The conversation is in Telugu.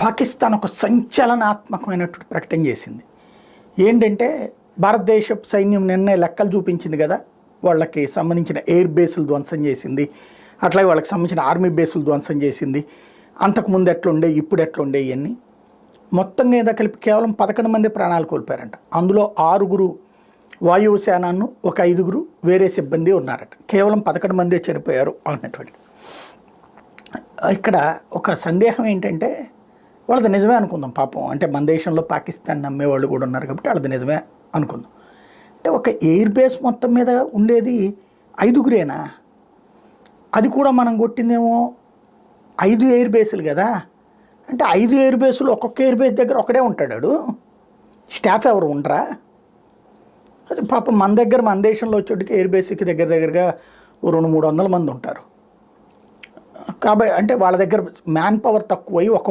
పాకిస్తాన్ ఒక సంచలనాత్మకమైనటువంటి ప్రకటన చేసింది. ఏంటంటే భారతదేశ సైన్యం నిన్నే లెక్కలు చూపించింది కదా, వాళ్ళకి సంబంధించిన ఎయిర్ బేసులు ధ్వంసం చేసింది, అట్లాగే వాళ్ళకి సంబంధించిన ఆర్మీ బేసులు ధ్వంసం చేసింది. అంతకుముందు ఎట్లుండే ఇప్పుడు ఎట్లుండే ఇవన్నీ మొత్తం మీద కలిపి కేవలం 11 మంది ప్రాణాలు కోల్పోయారంట. అందులో 6 వాయుసేనను, ఒక 5 వేరే సిబ్బంది ఉన్నారట. కేవలం 11 మందే చనిపోయారు అన్నటువంటిది. ఇక్కడ ఒక సందేహం ఏంటంటే, వాళ్ళది నిజమే అనుకుందాం పాపం, అంటే మన దేశంలో పాకిస్తాన్ నమ్మేవాళ్ళు కూడా ఉన్నారు కాబట్టి వాళ్ళది నిజమే అనుకుందాం. అంటే ఒక ఎయిర్ బేస్ మొత్తం మీద ఉండేది 5 అది కూడా మనం కొట్టిందేమో 5 ఎయిర్ బేసులు కదా. అంటే 5 ఎయిర్ బేసులు ఒక్కొక్క ఎయిర్ బేస్ దగ్గర ఒకడే ఉంటాడు, స్టాఫ్ ఎవరు ఉండరా? అది పాపం మన దగ్గర మన దేశంలో వచ్చేటికి ఎయిర్ బేస్కి దగ్గరగా 200-300 మంది ఉంటారు. కాబట్టి అంటే వాళ్ళ దగ్గర మ్యాన్ పవర్ తక్కువై ఒక్కొక్క